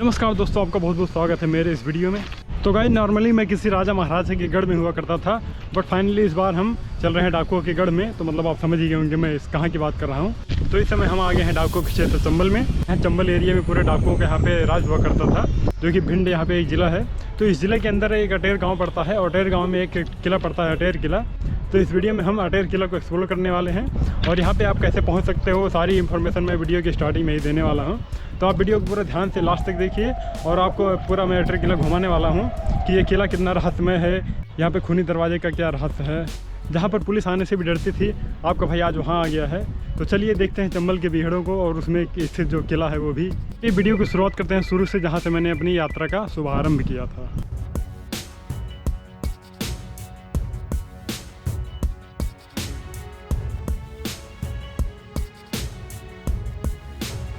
नमस्कार दोस्तों, आपका बहुत बहुत स्वागत है मेरे इस वीडियो में। तो गाइस, नॉर्मली मैं किसी राजा महाराजा के गढ़ में हुआ करता था, बट फाइनली इस बार हम चल रहे हैं डाकुओं के गढ़ में। तो मतलब आप समझ ही गए होंगे मैं इस कहाँ की बात कर रहा हूँ। तो इस समय हम आ गए हैं डाकुओं के क्षेत्र चंबल में। यहाँ चंबल एरिया में पूरे डाकुओं के यहाँ पे राज हुआ करता था, जो कि भिंड यहाँ पे एक ज़िला है। तो इस ज़िले के अंदर एक अटेर गाँव पड़ता है। अटेर गाँव में एक किला पड़ता है, अटेर किला। तो इस वीडियो में हम अटेर किला को एक्सप्लोर करने वाले हैं, और यहाँ पे आप कैसे पहुँच सकते हो सारी इन्फॉर्मेशन मैं वीडियो की स्टार्टिंग में ही देने वाला हूँ। तो आप वीडियो को पूरा ध्यान से लास्ट तक देखिए, और आपको पूरा मैं अटेर किला घुमाने वाला हूँ कि ये किला कितना रहस्यमय है, यहाँ पे खूनी दरवाजे का क्या रहस्य है, जहाँ पर पुलिस आने से भी डरती थी। आपका भाई आज वहाँ आ गया है। तो चलिए देखते हैं चंबल के बीहड़ों को, और उसमें स्थित जो किला है वो भी। ये वीडियो की शुरुआत करते हैं शुरू से, जहाँ से मैंने अपनी यात्रा का शुभारंभ किया था।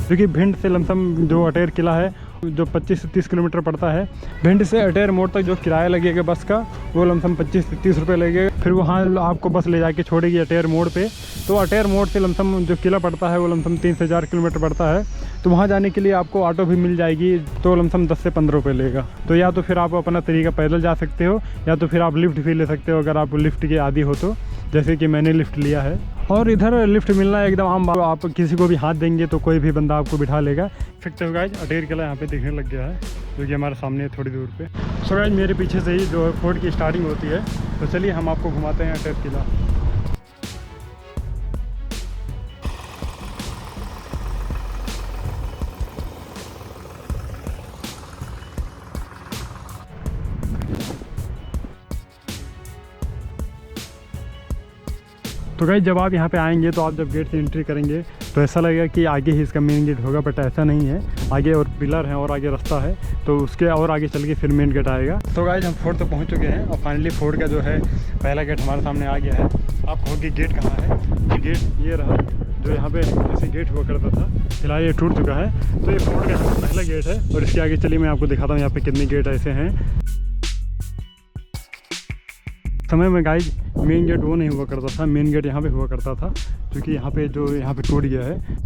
क्योंकि भिंड से लमसम जो अटेर किला है जो 25 से 30 किलोमीटर पड़ता है। भिंड से अटेर मोड़ तक जो किराया लगेगा बस का, वो लमसम 25 से 30 रुपये लगेगा। फिर वहाँ आपको बस ले जाके छोड़ेगी अटेर मोड़ पे। तो अटेर मोड़ से लमसम जो किला पड़ता है वो लमसम 3 से 4 किलोमीटर पड़ता है। तो वहाँ जाने के लिए आपको ऑटो भी मिल जाएगी, तो लमसम 10 से 15 रुपये लेगा। तो या तो फिर आप अपना तरीका पैदल जा सकते हो, या तो फिर आप लिफ्ट भी ले सकते हो अगर आप लिफ्ट के आदी हो तो, जैसे कि मैंने लिफ्ट लिया है। और इधर लिफ्ट मिलना एकदम आम बात। आप किसी को भी हाथ देंगे तो कोई भी बंदा आपको बिठा लेगा। सकते हो गाइज, अटेर किला यहाँ पे दिखने लग गया है, जो कि हमारे सामने है थोड़ी दूर पे। सो गाइज, मेरे पीछे से ही जो फोर्ट की स्टार्टिंग होती है। तो चलिए हम आपको घुमाते हैं अटेर किला। तो गाइस, जब आप यहाँ पे आएंगे तो आप जब गेट से एंट्री करेंगे तो ऐसा लगेगा कि आगे ही इसका मेन गेट होगा, बट ऐसा नहीं है। आगे और पिलर हैं और आगे रास्ता है, तो उसके और आगे चल के फिर मेन गेट आएगा। तो गाइस, हम फोर्ट तक पहुँच चुके हैं, और फाइनली फोर्ट का जो है पहला गेट हमारे सामने आ गया है। आप कहोगे गेट कहाँ है? तो गेट ये रहा, जो यहाँ पे ऐसे गेट हुआ करता था, फिलहाल ये टूट चुका है। तो ये फोर्ट का यहाँ पहला गेट है, और इसके आगे चलिए मैं आपको दिखाता हूँ यहाँ पे कितने गेट ऐसे हैं। समय में गाइज मेन गेट वो नहीं हुआ करता था, मेन गेट यहाँ पे हुआ करता था, क्योंकि यहाँ पे टूट गया है।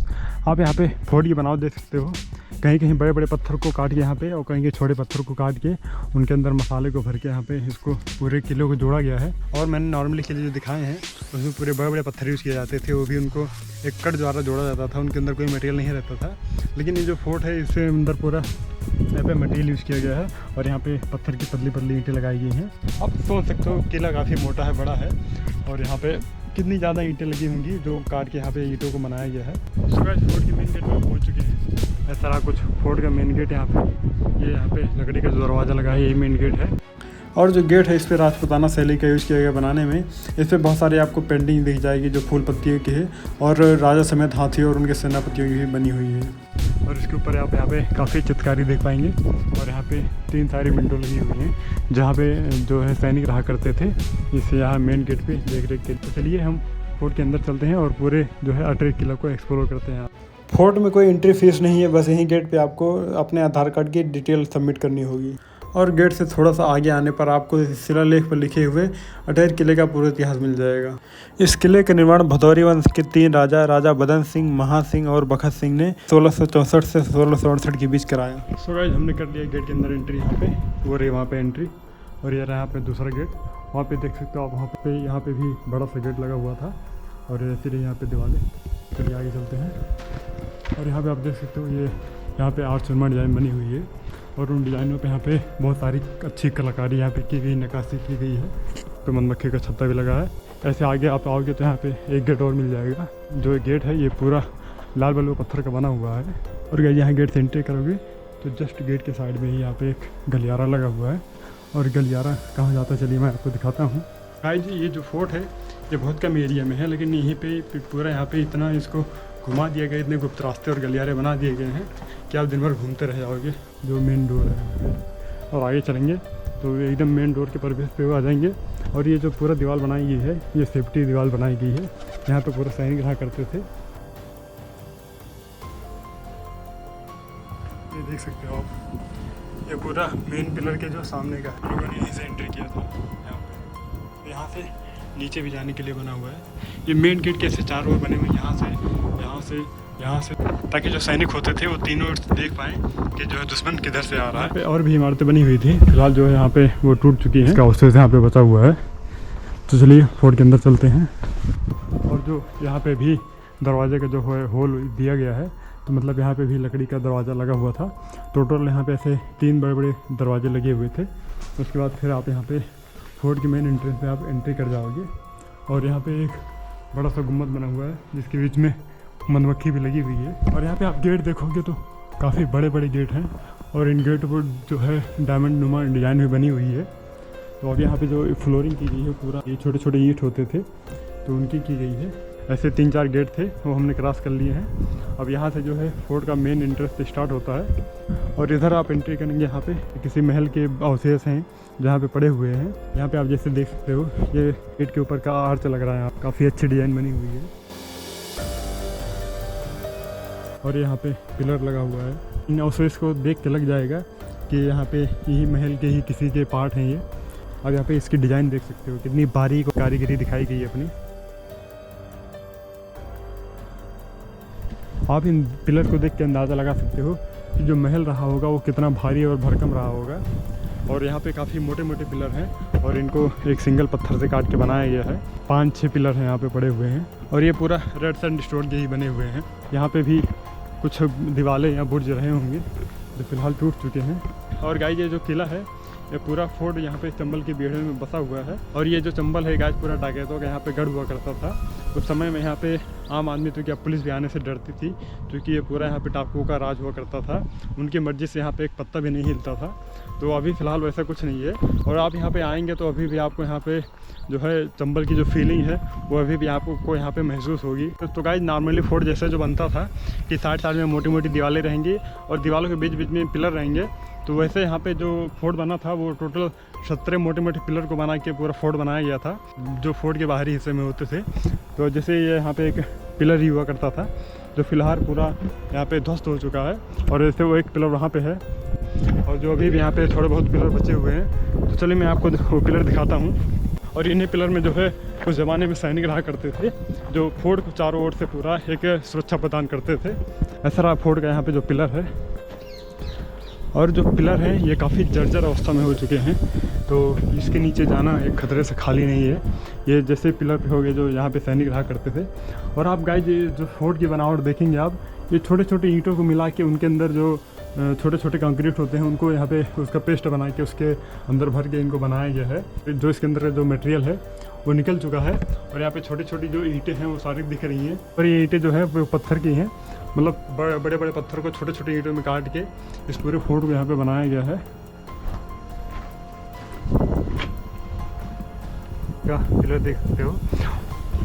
आप यहाँ पे फोर्ट की बनावट देख सकते हो। कहीं कहीं बड़े बड़े पत्थर को काट के यहाँ पे, और कहीं के छोटे पत्थर को काट के उनके अंदर मसाले को भर के यहाँ पे इसको पूरे किले को जोड़ा गया है। और मैंने नॉर्मली किले जो दिखाए हैं उसमें पूरे बड़े बड़े पत्थर यूज़ किए जाते थे, वो भी उनको एक कट द्वारा जोड़ा जाता था, उनके अंदर कोई मटेरियल नहीं रहता था। लेकिन ये जो फोर्ट है इसके अंदर पूरा यहाँ पे मटेरियल यूज़ किया गया है, और यहाँ पे पत्थर की पतली पतली ईंटें लगाई गई हैं। आप सोच सकते हो किला काफ़ी मोटा है, बड़ा है, और यहाँ पे कितनी ज़्यादा ईंटें लगी होंगी जो काट के यहाँ पे ईंटों को बनाया गया है। तो गाइस, फोर्ट के मेन गेट पर पहुँच चुके हैं। ऐसा रहा कुछ फोर्ट का मेन गेट। यहाँ पे ये यहाँ पे लकड़ी का जो दरवाज़ा लगा है, यही मेन गेट है। और जो गेट है इस पर राजपूताना शैली का यूज़ किया गया बनाने में। इस पर बहुत सारे आपको पेंटिंग दिख जाएगी जो फूल पत्तियों की है, और राजा समेत हाथी और उनके सेनापतियों की भी बनी हुई है। और इसके ऊपर आप यहाँ पे काफ़ी चित्रकारी देख पाएंगे, और यहाँ पे 3 सारी विंडो लगी हुई हैं, जहाँ पे जो है सैनिक रहा करते थे। इससे यहाँ मेन गेट पे देख रेख के। तो चलिए हम फोर्ट के अंदर चलते हैं, और पूरे जो है अटेर किला को एक्सप्लोर करते हैं। फोर्ट में कोई एंट्री फीस नहीं है, बस यहीं गेट पे आपको अपने आधार कार्ड की डिटेल सबमिट करनी होगी। और गेट से थोड़ा सा आगे आने पर आपको शिलालेख पर लिखे हुए अटेर किले का पूरा इतिहास मिल जाएगा। इस किले का निर्माण भदौरी वंश के 3 राजा बदन सिंह, महासिंह और बखत सिंह ने 1664 से 1668 के बीच कराया। सो गाइस, हमने कर लिया गेट के अंदर एंट्री। यहाँ पे वो रही वहाँ पे एंट्री, और ये रहा यहाँ पे दूसरा गेट। वहाँ पे देख सकते हो आप, यहाँ पे भी बड़ा सा गेट लगा हुआ था, और ऐसे रही यहाँ पे दीवारें। चलिए आगे चलते हैं। और यहाँ पे आप देख सकते हो ये यहाँ पे आर्ट निर्माण डिज़ाइन बनी हुई है, और उन डिज़ाइनों पे यहाँ पे बहुत सारी अच्छी कलाकारी यहाँ पे की गई, नक्काशी की गई है। तो मधुमक्खी का छत्ता भी लगा है। ऐसे आगे आप आओगे तो यहाँ पे एक गेट और मिल जाएगा। जो गेट है ये पूरा लाल बलुआ पत्थर का बना हुआ है। और यहाँ गेट से एंट्री करोगे तो जस्ट गेट के साइड में ही यहाँ पे एक गलियारा लगा हुआ है। और गलियारा कहाँ जाता है चलिए मैं आपको दिखाता हूँ। गाइस, ये जो फोर्ट है ये बहुत कम एरिया में है, लेकिन यहीं पे पूरा यहाँ पे इतना इसको घुमा दिया गया, इतने गुप्त रास्ते और गलियारे बना दिए गए हैं कि आप दिन भर घूमते रह जाओगे। जो मेन डोर है, और आगे चलेंगे तो एकदम मेन डोर के प्रवेश पे आ जाएंगे। और ये जो पूरा दीवार बनाई गई है, ये सेफ्टी दीवार बनाई गई है। यहाँ पे पूरा सैनिक रहा करते थे। ये देख सकते हो आप, ये पूरा मेन पिलर के जो सामने का लोगों ने यहीं से एंट्री किया था। यहाँ से नीचे भी जाने के लिए बना हुआ है। ये मेन गेट कैसे 4 ओर बने हुए, यहाँ से यहाँ से, ताकि जो सैनिक होते थे वो तीनों देख पाएँ कि जो है दुश्मन किधर से आ रहा है। और भी इमारतें बनी हुई थी, फिलहाल जो है यहाँ पे वो टूट चुकी हैं। इसका अवशेष यहाँ पे बचा हुआ है। तो चलिए फोर्ट के अंदर चलते हैं। और जो यहाँ पे भी दरवाजे का जो है होल दिया गया है, तो मतलब यहाँ पे भी लकड़ी का दरवाज़ा लगा हुआ था। टोटल यहाँ पे ऐसे 3 बड़े बड़े दरवाजे लगे हुए थे। उसके बाद फिर आप यहाँ पे फोर्ट के मेन एंट्रेंस पे आप एंट्री कर जाओगे। और यहाँ पे एक बड़ा सा गुम्बद बना हुआ है जिसके बीच में मधुमक्खी भी लगी हुई है। और यहाँ पे आप गेट देखोगे तो काफ़ी बड़े बड़े गेट हैं, और इन गेट पर जो है डायमंड नुमा डिज़ाइन भी बनी हुई है। तो अब यहाँ पे जो फ्लोरिंग की गई है पूरा, ये छोटे छोटे ईंट होते थे तो उनकी की गई है। ऐसे 3-4 गेट थे वो हमने क्रॉस कर लिए हैं। अब यहाँ से जो है फोर्ट का मेन एंट्रेंस स्टार्ट होता है। और इधर आप एंट्री करेंगे, यहाँ पे किसी महल के अवशेष हैं जहाँ पे पड़े हुए हैं। यहाँ पे आप जैसे देख सकते हो, ये गेट के ऊपर का आर्च लग रहा है, काफ़ी अच्छी डिज़ाइन बनी हुई है। और यहाँ पे पिलर लगा हुआ है। इन अवशेष को देख के लग जाएगा कि यहाँ पे यही महल के ही किसी के पार्ट हैं ये। अब यहाँ पे इसकी डिज़ाइन देख सकते हो, कितनी बारीक और कारीगरी दिखाई गई है अपनी। आप इन पिलर को देख के अंदाज़ा लगा सकते हो कि जो महल रहा होगा वो कितना भारी और भरकम रहा होगा। और यहाँ पे काफ़ी मोटे मोटे पिलर हैं, और इनको एक सिंगल पत्थर से काट के बनाया गया है। 5-6 पिलर हैं यहाँ पे पड़े हुए हैं, और ये पूरा रेड सैंडस्टोन के ही बने हुए हैं। यहाँ पे भी कुछ दीवारें या बुर्ज रहे होंगे जो फिलहाल टूट चुके हैं। और गाइस ये जो किला है, ये पूरा फोर्ट यहाँ पे चंबल की बेड़े में बसा हुआ है। और ये जो चंबल है गाइस पूरा डाकैतों का यहाँ पे गढ़ हुआ करता था। उस समय में यहाँ पे आम आदमी तो क्या पुलिस भी आने से डरती थी, क्योंकि ये पूरा यहाँ पे टापुओं का राज हुआ करता था। उनकी मर्जी से यहाँ पे एक पत्ता भी नहीं हिलता था। तो अभी फ़िलहाल वैसा कुछ नहीं है। और आप यहाँ पे आएंगे तो अभी भी आपको यहाँ पे जो है चंबल की जो फीलिंग है वो अभी भी आपको यहाँ पे महसूस होगी। तो गाइस नॉर्मली फोर्ट जैसे जो बनता था कि साइड में मोटी मोटी दीवारें रहेंगी और दीवारों के बीच बीच में पिलर रहेंगे, तो वैसे यहाँ पे जो फोर्ट बना था वो टोटल 17 मोटे मोटे पिलर को बना के पूरा फोर्ट बनाया गया था, जो फोर्ट के बाहरी हिस्से में होते थे। तो जैसे ये यहाँ पे एक पिलर ही हुआ करता था, जो फिलहाल पूरा यहाँ पे ध्वस्त हो चुका है। और जैसे वो एक पिलर वहाँ पे है, और जो अभी भी यहाँ पे थोड़े बहुत पिलर बचे हुए हैं। तो चलिए मैं आपको वो पिलर दिखाता हूँ। और इन्हीं पिलर में जो है उस ज़माने में सैनिक रहा करते थे, जो फोर्ट को चारों ओर से पूरा एक सुरक्षा प्रदान करते थे। ऐसा रहा फोर्ट का यहाँ पे जो पिलर है। और जो पिलर हैं ये काफ़ी जर्जर अवस्था में हो चुके हैं, तो इसके नीचे जाना एक खतरे से खाली नहीं है। ये जैसे पिलर पे हो गए जो यहाँ पे सैनिक रहा करते थे। और आप गाइस जो फोर्ट की बनावट देखेंगे आप, ये छोटे छोटे ईंटों को मिला के उनके अंदर जो छोटे छोटे कंक्रीट होते हैं उनको यहाँ पे उसका पेस्ट बना के उसके अंदर भर के इनको बनाया गया है। जो इसके अंदर का जो मटेरियल है वो निकल चुका है। और यहाँ पे छोटी छोटी जो ईंटें हैं वो सारी दिख रही हैं। और ये ईंटें जो है वो पत्थर की हैं, मतलब बड़े बड़े पत्थर को छोटे छोटे ईंटों में काट के इस पूरे फोर्ट को यहाँ पे बनाया गया है। क्या पिलर देख सकते हो।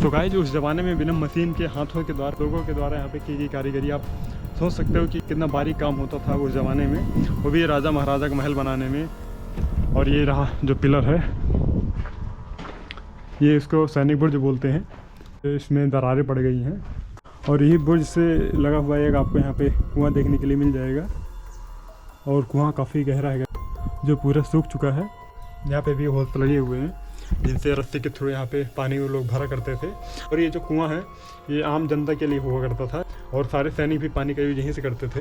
तो गाइस उस ज़माने में बिना मशीन के हाथों के द्वारा, लोगों के द्वारा यहाँ पे की गई कारीगरी, आप सोच सकते हो कि कितना बारीक काम होता था उस ज़माने में, वो भी राजा महाराजा का महल बनाने में। और ये रहा जो पिलर है, ये इसको सैनिक बुर्ज बोलते हैं। इसमें दरारें पड़ गई हैं। और यही बुर्ज से लगा हुआ एक आपको यहाँ पे कुआं देखने के लिए मिल जाएगा। और कुआं काफ़ी गहरा है जो पूरा सूख चुका है। यहाँ पे भी होल्स लगे हुए हैं जिनसे रस्सी के थ्रू यहाँ पे पानी वो लोग भरा करते थे। और ये जो कुआं है ये आम जनता के लिए हुआ करता था, और सारे सैनिक भी पानी का यूज यहीं से करते थे।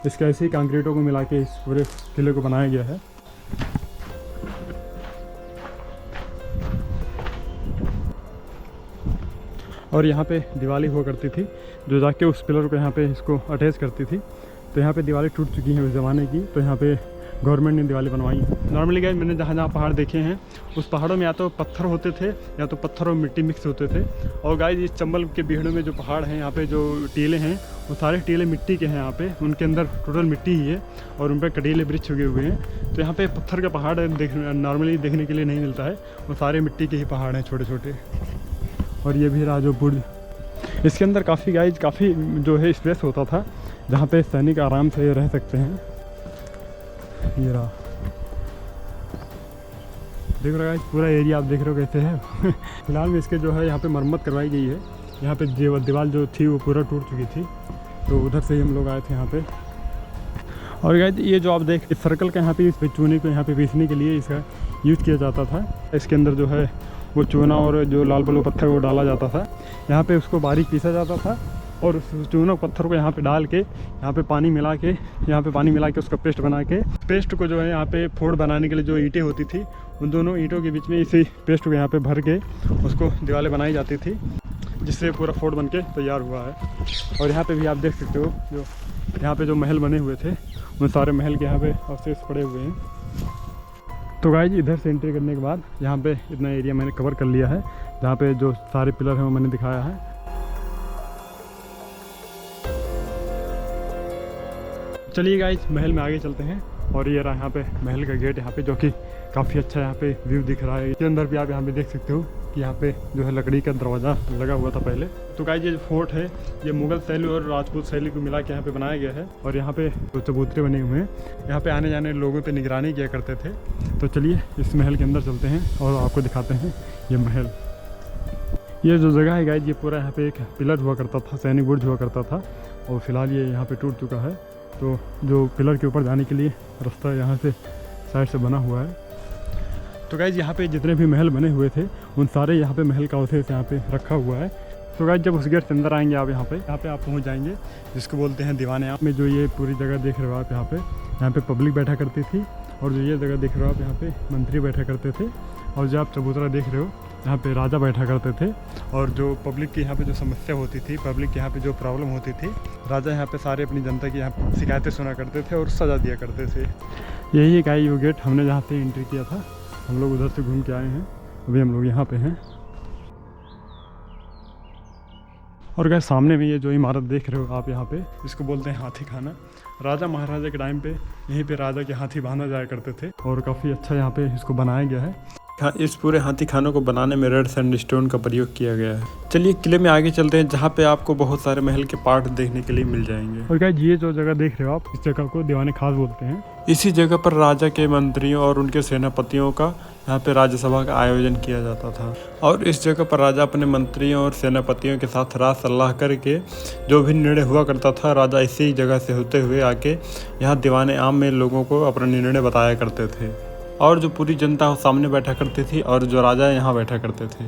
इसके ऐसे ही कंक्रीटों को मिला के इस पूरे किले को बनाया गया है। और यहाँ पे दिवाली हुआ करती थी जो जाके उस पिलर को यहाँ पे इसको अटैच करती थी। तो यहाँ पे दिवाली टूट चुकी है उस ज़माने की, तो यहाँ पे गवर्नमेंट ने दिवाली बनवाई है। नॉर्मली गाइस मैंने जहाँ जहाँ पहाड़ देखे हैं उस पहाड़ों में या तो पत्थर होते थे या तो पत्थर और मिट्टी मिक्स होते थे। और गाइस इस चंबल के बीहड़ों में जो पहाड़ हैं, यहाँ पे जो टीले हैं वो सारे टीले मिट्टी के हैं। यहाँ पे उनके अंदर टोटल मिट्टी ही है और उन पर कटीले वृक्ष उगे हुए हैं। तो यहाँ पे पत्थर का पहाड़ नॉर्मली देखने के लिए नहीं मिलता है, वो सारे मिट्टी के ही पहाड़ हैं छोटे छोटे। और ये भी रहा जो बुर्ज, इसके अंदर काफ़ी जो है स्पेस होता था जहाँ पे सैनिक आराम से रह सकते हैं। ये रहा, देख रहे हो पूरा एरिया आप देख रहे हो कैसे है। फिलहाल में इसके जो है यहाँ पे मरम्मत करवाई गई है। यहाँ पे दीवार जो थी वो पूरा टूट चुकी थी, तो उधर से ही हम लोग आए थे यहाँ पे। और गाइस ये जो आप देख इस सर्कल का यहाँ पे इस चूने को यहाँ पे पीसने के लिए इसका यूज़ किया जाता था। इसके अंदर जो है वो चूना और जो लाल बलू पत्थर वो डाला जाता था, यहाँ पे उसको बारीक पीसा जाता था और उस चूना पत्थर को यहाँ पे डाल के यहाँ पे पानी मिला के उसका पेस्ट बना के पेस्ट को जो है यहाँ पे फोड़ बनाने के लिए जो ईंटें होती थी उन दोनों ईंटों के बीच में इसी पेस्ट को यहाँ पे भर के उसको दीवारें बनाई जाती थी, जिससे पूरा फोर्ट बन के तैयार हुआ है। और यहाँ पे भी आप देख सकते हो जो यहाँ पे जो महल बने हुए थे उन सारे महल के यहाँ पे अवशेष पड़े हुए हैं। तो गाइस इधर से एंट्री करने के बाद यहाँ पे इतना एरिया मैंने कवर कर लिया है, जहाँ पे जो सारे पिलर हैं वो मैंने दिखाया है। चलिए गाइस महल में आगे चलते हैं। और ये रहा यहाँ पे महल का गेट, यहाँ पे जो कि काफ़ी अच्छा यहाँ पे व्यू दिख रहा है। इसके अंदर भी आप यहाँ पे देख सकते हो कि यहाँ पे जो है लकड़ी का दरवाज़ा लगा हुआ था पहले। तो गाइस ये जो फोर्ट है ये मुगल शैली और राजपूत शैली को मिला के यहाँ पे बनाया गया है। और यहाँ पे जो चबूतरे बने हुए हैं, यहाँ पे आने जाने लोगों पे निगरानी किया करते थे। तो चलिए इस महल के अंदर चलते हैं और आपको दिखाते हैं ये महल। ये जो जगह है गाइस ये पूरा यहाँ पे एक पिलर हुआ करता था, सैनिक बुर्ज हुआ करता था, और फिलहाल ये यहाँ पे टूट चुका है। तो जो पिलर के ऊपर जाने के लिए रास्ता यहाँ से साइड से बना हुआ है। तो गाइज यहाँ पे जितने भी महल बने हुए थे उन सारे यहाँ पे महल का अवशेष यहाँ पे रखा हुआ है। तो गाइज जब उस गेट से अंदर आएंगे आप यहाँ पे आप पहुँच जाएंगे जिसको बोलते हैं दीवाने आम में। जो ये पूरी जगह देख रहे हो आप यहाँ पे पब्लिक बैठा करती थी, और जो ये जगह देख रहे हो आप यहाँ पे मंत्री बैठा करते थे, और जो आप चबूतरा देख रहे हो यहाँ पे राजा बैठा करते थे। और जो पब्लिक की यहाँ पे जो समस्या होती थी, पब्लिक के यहाँ पे जो प्रॉब्लम होती थी, राजा यहाँ पे सारे अपनी जनता की यहाँ शिकायतें सुना करते थे और सजा दिया करते थे। यही एक आई वो गेट हमने जहाँ से एंट्री किया था, हम लोग उधर से घूम के आए हैं, अभी हम लोग यहाँ पे हैं। और गाइस सामने में ये जो इमारत देख रहे हो आप यहाँ पे, इसको बोलते हैं हाथी खाना। राजा महाराजा के टाइम पे यहीं पे राजा के हाथी बांधा जाया करते थे, और काफ़ी अच्छा यहाँ पे इसको बनाया गया है। इस पूरे हाथी खानों को बनाने में रेड सैंडस्टोन का प्रयोग किया गया है। चलिए किले में आगे चलते हैं, जहाँ पे आपको बहुत सारे महल के पार्ट देखने के लिए मिल जाएंगे। और गाइस ये जो जगह देख रहे हो आप, इस जगह को दीवाने खास बोलते हैं। इसी जगह पर राजा के मंत्रियों और उनके सेनापतियों का यहाँ पे राज्यसभा का आयोजन किया जाता था। और इस जगह पर राजा अपने मंत्रियों और सेनापतियों के साथ राय सलाह करके जो भी निर्णय हुआ करता था, राजा इसी जगह से होते हुए आके यहाँ दीवाने आम में लोगों को अपना निर्णय बताया करते थे। और जो पूरी जनता सामने बैठा करती थी और जो राजा यहाँ बैठा करते थे।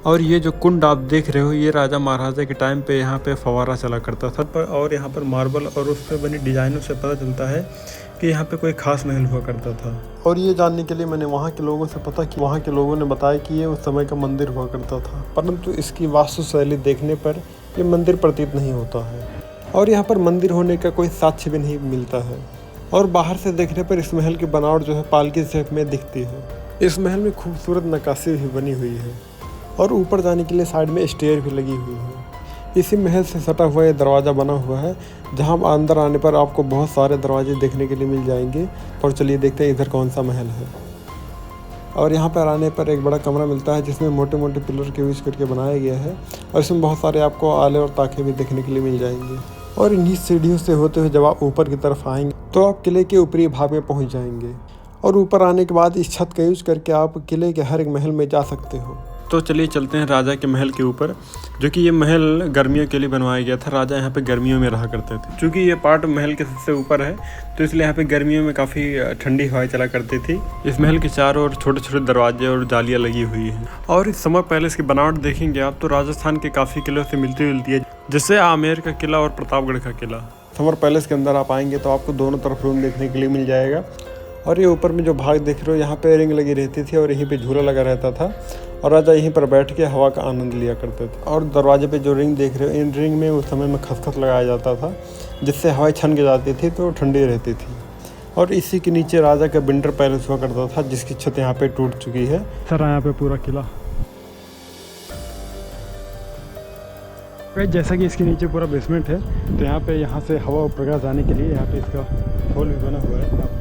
और ये जो कुंड आप देख रहे हो, ये राजा महाराजा के टाइम पे यहाँ पे फवारा चला करता था। और यहाँ पर मार्बल और उस पर बनी डिजाइनों से पता चलता है कि यहाँ पे कोई खास महल हुआ करता था। और ये जानने के लिए मैंने वहाँ के लोगों से पता कि वहाँ के लोगों ने बताया कि ये उस समय का मंदिर हुआ करता था, परंतु इसकी वास्तुशैली देखने पर ये मंदिर प्रतीत नहीं होता है। और यहाँ पर मंदिर होने का कोई साक्ष्य भी नहीं मिलता है। और बाहर से देखने पर इस महल की बनावट जो है पालकी शेप में दिखती है। इस महल में खूबसूरत नक्काशी भी बनी हुई है, और ऊपर जाने के लिए साइड में स्टेयर भी लगी हुई है। इसी महल से सटा हुआ ये दरवाज़ा बना हुआ है, जहां अंदर आने पर आपको बहुत सारे दरवाजे देखने के लिए मिल जाएंगे। और चलिए देखते हैं इधर कौन सा महल है। और यहाँ पर आने पर एक बड़ा कमरा मिलता है, जिसमें मोटे मोटे पिलर के यूज करके बनाया गया है, और इसमें बहुत सारे आपको आले और ताखे भी देखने के लिए मिल जाएंगे। और इन्हीं सीढ़ियों से होते हुए जब आप ऊपर की तरफ आएंगे तो आप किले के ऊपरी भाग में पहुँच जाएंगे। और ऊपर आने के बाद इस छत का यूज करके आप किले के हर एक महल में जा सकते हो। तो चलिए चलते हैं राजा के महल के ऊपर, जो कि ये महल गर्मियों के लिए बनवाया गया था। राजा यहाँ पे गर्मियों में रहा करते थे। क्योंकि ये पार्ट महल के सबसे ऊपर है, तो इसलिए यहाँ पे गर्मियों में काफ़ी ठंडी हवाएं चला करती थी। इस महल के चारों ओर छोटे छोटे दरवाजे और जालियाँ लगी हुई हैं। और इस समर पैलेस की बनावट देखेंगे आप तो राजस्थान के काफ़ी किलों से मिलती जुलती है, जैसे आमेर का किला और प्रतापगढ़ का किला। समर पैलेस के अंदर आप आएंगे तो आपको दोनों तरफ रूम देखने के लिए मिल जाएगा। और ये ऊपर में जो भाग देख रहे हो, यहाँ पे रिंग लगी रहती थी और यहीं पे झूला लगा रहता था, और राजा यहीं पर बैठ के हवा का आनंद लिया करते थे। और दरवाजे पे जो रिंग देख रहे हो, इन रिंग में उस समय में खसखस लगाया जाता था, जिससे हवाएं छन के जाती थी तो ठंडी रहती थी। और इसी के नीचे राजा का विंटर पैलेस हुआ करता था, जिसकी छत यहाँ पे टूट चुकी है। सर यहाँ पे पूरा किला, जैसा कि इसके नीचे पूरा बेसमेंट है, तो यहाँ से हवा और प्रकाश आने के लिए यहाँ पे इसका होल भी बना हुआ है।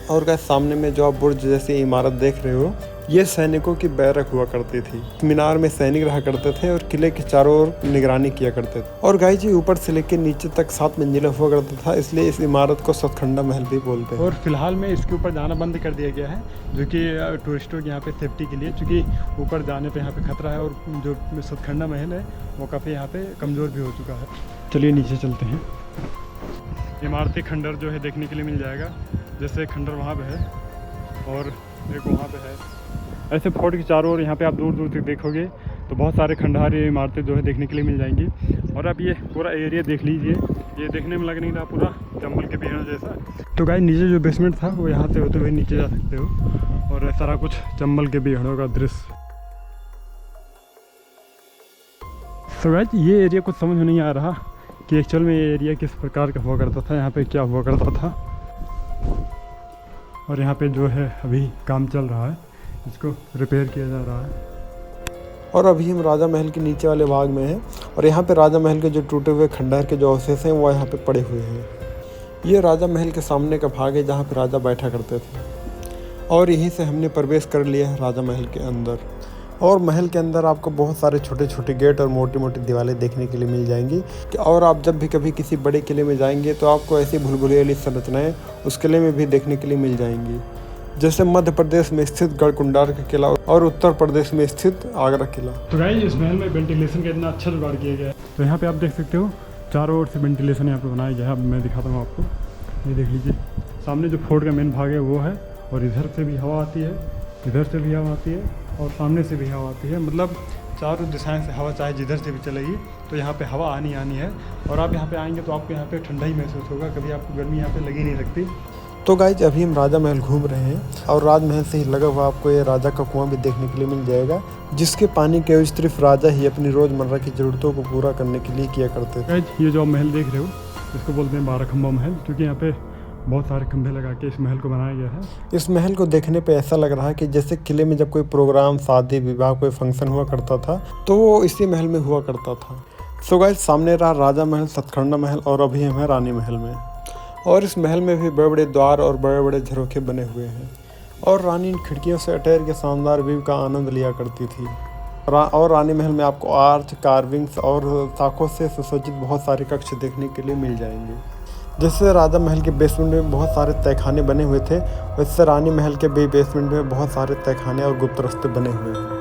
और गाइस सामने में जो आप बुर्ज जैसी इमारत देख रहे हो, ये सैनिकों की बैरक हुआ करती थी। मीनार में सैनिक रहा करते थे और किले के चारों ओर निगरानी किया करते थे। और गाइस जी ऊपर से लेकर नीचे तक 7 मंजिला हुआ करता था, इसलिए इस इमारत को सतखंडा महल भी बोलते हैं। और फिलहाल में इसके ऊपर जाना बंद कर दिया गया है, जो कि टूरिस्टों के यहाँ पे सेफ्टी के लिए, क्योंकि ऊपर जाने पे यहाँ पे खतरा है। और जो सतखंडा महल है वो काफ़ी यहाँ पे कमज़ोर भी हो चुका है। चलिए नीचे चलते हैं। इमारती खंडर जो है देखने के लिए मिल जाएगा, जैसे खंडर वहाँ पे है और एक वहाँ पे है। ऐसे फोर्ट के चारों ओर यहाँ पे आप दूर दूर तक देखोगे तो बहुत सारे खंडहर इमारतें जो है देखने के लिए मिल जाएंगी। और आप ये पूरा एरिया देख लीजिए, ये देखने में लग नहीं रहा पूरा जंगल के पेड़ों जैसा। तो गाइस नीचे जो बेसमेंट था वो यहाँ से होते हुए नीचे जा सकते हो और सारा कुछ जंगल के पेड़ों का दृश्य। तो गाइस ये एरिया कुछ समझ में नहीं आ रहा कि एक्चुअल में ये एरिया किस प्रकार का हुआ करता था, यहाँ पे क्या हुआ करता था। और यहाँ पे जो है अभी काम चल रहा है, इसको रिपेयर किया जा रहा है। और अभी हम राजा महल के नीचे वाले भाग में हैं और यहाँ पे राजा महल के जो टूटे हुए खंडहर के जो अवशेष हैं वो यहाँ पे पड़े हुए हैं। ये राजा महल के सामने का भाग है जहाँ पे राजा बैठा करते थे और यहीं से हमने प्रवेश कर लिया है राजा महल के अंदर। और महल के अंदर आपको बहुत सारे छोटे छोटे गेट और मोटी मोटी दीवारें देखने के लिए मिल जाएंगी। और आप जब भी कभी किसी बड़े किले में जाएंगे तो आपको ऐसी भूलभुलैया संरचनाएँ उस किले में भी देखने के लिए मिल जाएंगी, जैसे मध्य प्रदेश में स्थित गढ़कुंडार का किला और उत्तर प्रदेश में स्थित आगरा किला। तो गाइस इस महल में वेंटिलेशन का इतना अच्छा जुगाड़ किया गया है। तो यहाँ पे आप देख सकते हो चारों ओर से वेंटिलेशन यहाँ पे बनाया गया है। अब मैं दिखाता हूँ आपको, ये देख लीजिए सामने जो फोर्ट का मेन भाग है वो है और इधर से भी हवा आती है, इधर से भी हवा आती है और सामने से भी हवा आती है। मतलब चारों दिशाएं से हवा चाहे जिधर से भी चलेगी तो यहाँ पे हवा आनी है। और आप यहाँ पे आएंगे तो आपको यहाँ पे ठंडा ही महसूस होगा, कभी आपको गर्मी यहाँ पे लगी नहीं सकती। तो गाइज अभी हम राजा महल घूम रहे हैं और राजमहल से ही लगा हुआ आपको ये राजा का कुआं भी देखने के लिए मिल जाएगा, जिसके पानी के यूज सिर्फ राजा ही अपनी रोज़मर्रा की ज़रूरतों को पूरा करने के लिए किया करते थे। गाइज ये जो आप महल देख रहे हो इसको बोलते हैं 12 खंबा महल, क्योंकि यहाँ पे बहुत सारे खंभे लगा के इस महल को बनाया गया है। इस महल को देखने पे ऐसा लग रहा है कि जैसे किले में जब कोई प्रोग्राम, शादी, विवाह, कोई फंक्शन हुआ करता था तो वो इसी महल में हुआ करता था। सो गाइज सामने रहा राजा महल, सतखंडा महल और अभी हम हैं रानी महल में। और इस महल में भी बड़े बड़े द्वार और बड़े बड़े झरोखे बने हुए हैं और रानी इन खिड़कियों से अटैर के शानदार व्यू का आनंद लिया करती थी। और रानी महल में आपको आर्च, कार्विंग्स और शाखों से सुसज्जित बहुत सारे कक्ष देखने के लिए मिल जाएंगे। जैसे राजा महल के बेसमेंट में बहुत सारे तहखाने बने हुए थे, वैसे रानी महल के भी बेसमेंट में बहुत सारे तहखाने और गुप्त रास्ते बने हुए हैं।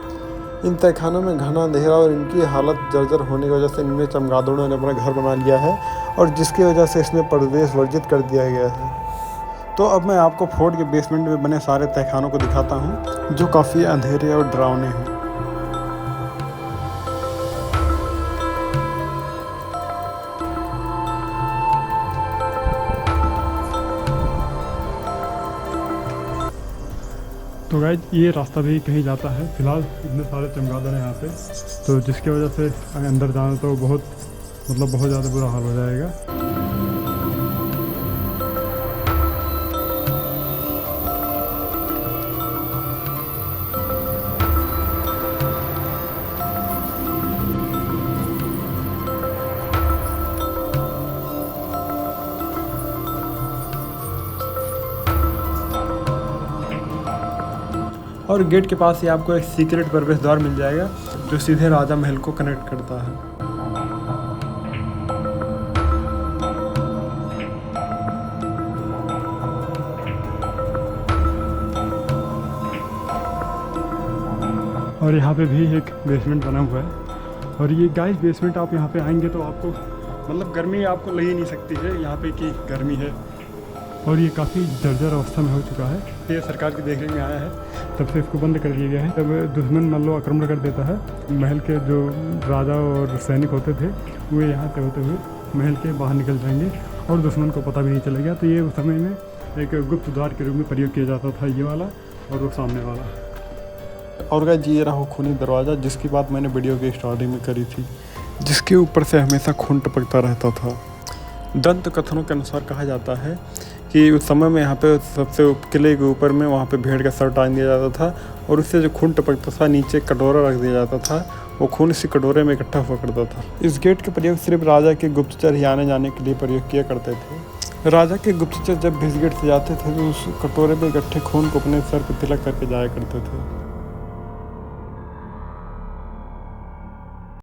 इन तहखानों में घना अंधेरा और इनकी हालत जर्जर होने की वजह से इनमें चमगादड़ों ने अपना घर बना लिया है और जिसकी वजह से इसमें प्रवेश वर्जित कर दिया गया है। तो अब मैं आपको फोर्ट के बेसमेंट में बने सारे तहखानों को दिखाता हूँ जो काफ़ी अंधेरे और डरावने हैं। तो गाइज ये रास्ता भी कहीं जाता है, फिलहाल इतने सारे चमगादड़ हैं यहाँ पे, तो जिसकी वजह से अंदर जाना तो बहुत ज़्यादा बुरा हाल हो जाएगा। और गेट के पास ही आपको एक सीक्रेट प्रवेश द्वार मिल जाएगा जो सीधे राजा महल को कनेक्ट करता है। और यहाँ पे भी एक बेसमेंट बना हुआ है और ये गाइस बेसमेंट आप यहाँ पे आएंगे तो आपको मतलब गर्मी आपको लग ही नहीं सकती है यहाँ पे कि गर्मी है। और ये काफ़ी जर्जर अवस्था में हो चुका है, ये सरकार की देखरेख में आया है, तब से इसको बंद कर दिया गया है। जब दुश्मन मान लो आक्रमण कर देता है, महल के जो राजा और सैनिक होते थे वो यहाँ से होते हुए महल के बाहर निकल जाएंगे और दुश्मन को पता भी नहीं चलेगा। तो ये उस समय में एक गुप्त द्वार के रूप में प्रयोग किया जाता था, ये वाला और वो सामने वाला। और गाइस ये रहा खूनी दरवाज़ा जिसकी बात मैंने वीडियो के स्टार्टिंग में करी थी, जिसके ऊपर से हमेशा खून टपकता रहता था। दंत कथनों के अनुसार कहा जाता है कि उस समय में यहाँ पे सबसे किले के ऊपर में वहाँ पे भेड़ का सर टांग दिया जाता था और उससे जो खून टपकता था नीचे कटोरा रख दिया जाता था, वो खून इसी कटोरे में इकट्ठा हुआ करता था। इस गेट का प्रयोग सिर्फ राजा के गुप्तचर ही आने जाने के लिए प्रयोग किया करते थे। राजा के गुप्तचर जब भी इस गेट से जाते थे तो उस कटोरे में इकट्ठे खून को अपने सर पर तिलक करके जाया करते थे।